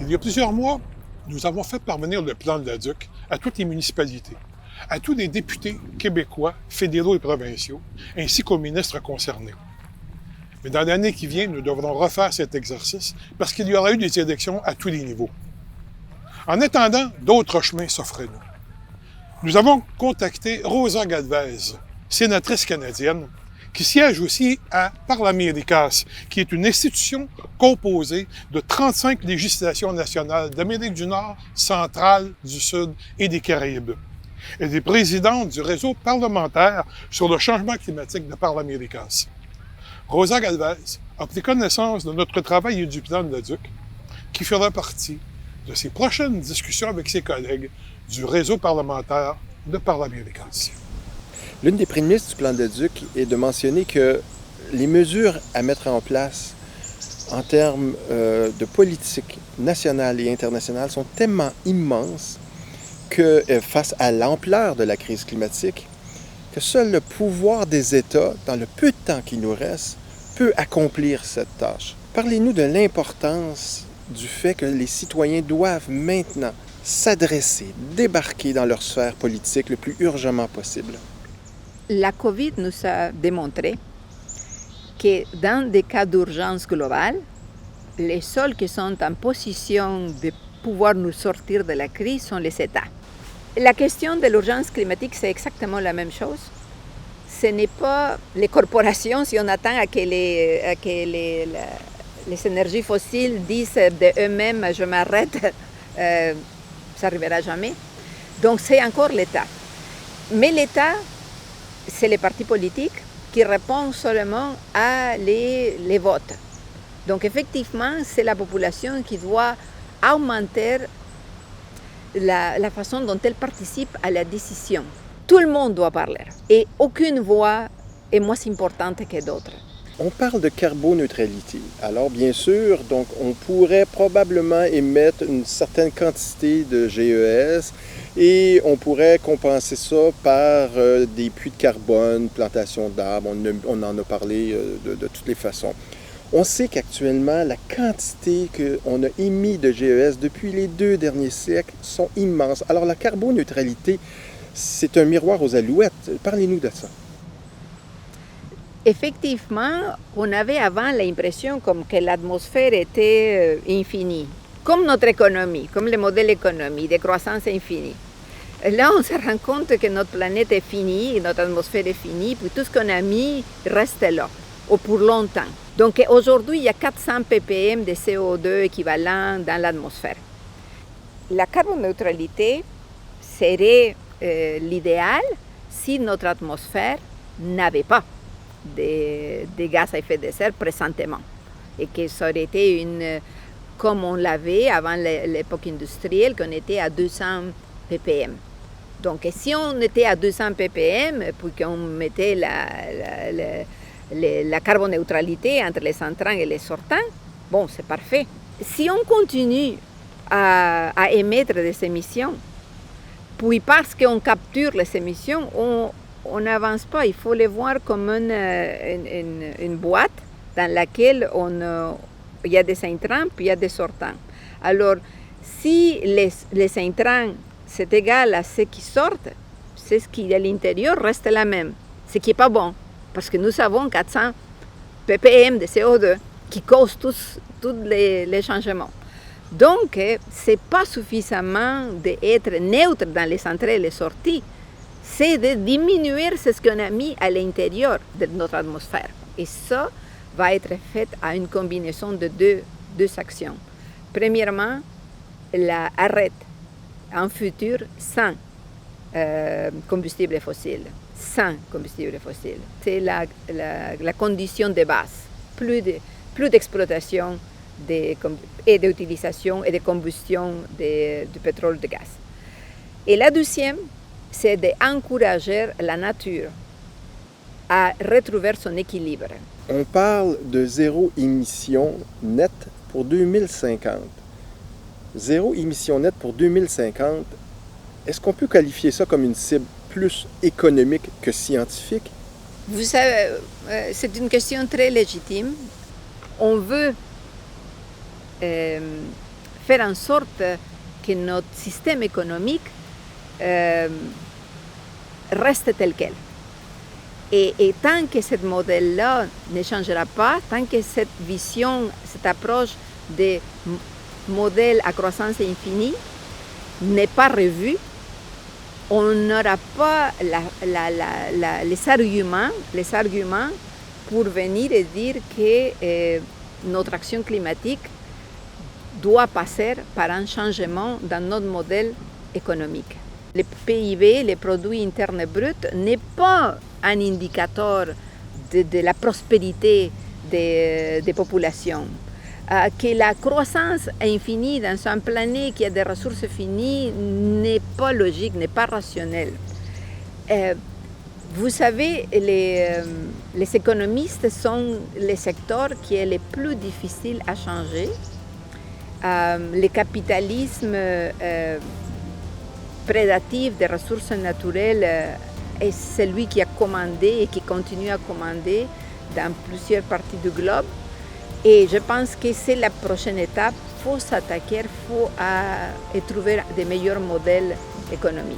Il y a plusieurs mois, nous avons fait parvenir le plan de l'Aduc à toutes les municipalités, à tous les députés québécois, fédéraux et provinciaux, ainsi qu'aux ministres concernés. Mais dans l'année qui vient, nous devrons refaire cet exercice parce qu'il y aura eu des élections à tous les niveaux. En attendant, d'autres chemins s'offrent à nous. Nous avons contacté Rosa Galvez, sénatrice canadienne, qui siège aussi à Parlaméricas, qui est une institution composée de 35 législations nationales d'Amérique du Nord, centrale, du Sud et des Caraïbes. Elle est présidente du réseau parlementaire sur le changement climatique de Parlaméricas. Rosa Galvez a pris connaissance de notre travail et du plan de l'Aduc, qui fera partie de ses prochaines discussions avec ses collègues du réseau parlementaire de Parlaméricas. L'une des prémices du plan d'Aduc est de mentionner que les mesures à mettre en place en termes de politique nationale et internationale sont tellement immenses que face à l'ampleur de la crise climatique, que seul le pouvoir des États, dans le peu de temps qui nous reste, peut accomplir cette tâche. Parlez-nous de l'importance du fait que les citoyens doivent maintenant s'adresser, débarquer dans leur sphère politique le plus urgemment possible. La COVID nous a démontré que dans des cas d'urgence globale, les seuls qui sont en position de pouvoir nous sortir de la crise sont les États. La question de l'urgence climatique, c'est exactement la même chose. Ce n'est pas les corporations, si on attend à que les énergies fossiles disent d'eux-mêmes « je m'arrête », ça n'arrivera jamais. Donc c'est encore l'État. Mais l'État, c'est les partis politiques qui répondent seulement à les votes. Donc effectivement, c'est la population qui doit augmenter la façon dont elle participe à la décision. Tout le monde doit parler et aucune voix est moins importante que d'autres. On parle de carboneutralité. Alors bien sûr, donc on pourrait probablement émettre une certaine quantité de GES et on pourrait compenser ça par des puits de carbone, plantation d'arbres, on en a parlé de toutes les façons. On sait qu'actuellement, la quantité qu'on a émis de GES depuis les 2 derniers siècles sont immenses. Alors la carboneutralité, c'est un miroir aux alouettes. Parlez-nous de ça. Effectivement, on avait avant l'impression comme que l'atmosphère était infinie, comme notre économie, comme le modèle économique de croissance infinie. Là, on se rend compte que notre planète est finie, notre atmosphère est finie, puis tout ce qu'on a mis reste là, ou pour longtemps. Donc aujourd'hui, il y a 400 ppm de CO2 équivalent dans l'atmosphère. La carboneutralité serait l'idéal si notre atmosphère n'avait pas de gaz à effet de serre présentement. Et que ça aurait été comme on l'avait avant l'époque industrielle, qu'on était à 200 ppm. Donc si on était à 200 ppm, puis qu'on mettait la carboneutralité entre les entrants et les sortants, bon, c'est parfait. Si on continue à émettre des émissions, puis parce qu'on capture les émissions, on n'avance pas. Il faut les voir comme une boîte dans laquelle il y a des intrants puis il y a des sortants. Alors, si les intrants c'est égal à ce qui sortent, c'est ce qui à l'intérieur reste la même. Ce qui n'est pas bon, parce que nous avons 400 ppm de CO2 qui causent tous les changements. Donc, ce n'est pas suffisamment d'être neutre dans les entrées et les sorties, c'est de diminuer ce qu'on a mis à l'intérieur de notre atmosphère. Et ça va être fait à une combinaison de deux actions. Premièrement, l'arrêt en futur sans combustible fossile. Sans combustible fossile. C'est la condition de base. Plus d'exploitation et d'utilisation et de combustion du pétrole et du gaz. Et la deuxième, c'est d'encourager la nature à retrouver son équilibre. On parle de zéro émission nette pour 2050. Zéro émission nette pour 2050, est-ce qu'on peut qualifier ça comme une cible plus économique que scientifique? Vous savez, c'est une question très légitime. On veut faire faire en sorte que notre système économique reste tel quel. Et tant que ce modèle-là ne changera pas, tant que cette vision, cette approche de modèle à croissance infinie n'est pas revue, on n'aura pas les arguments pour venir et dire que notre action climatique doit passer par un changement dans notre modèle économique. Le PIB, le produit interne brut, n'est pas un indicateur de la prospérité des populations. Que la croissance infinie dans une planète qui a des ressources finies n'est pas logique, n'est pas rationnel. Vous savez, les économistes sont les secteurs qui est le plus difficile à changer. Le capitalisme prédatif des ressources naturelles est celui qui a commandé et qui continue à commander dans plusieurs parties du globe. Et je pense que c'est la prochaine étape. Il faut s'attaquer, il faut trouver de meilleurs modèles économiques.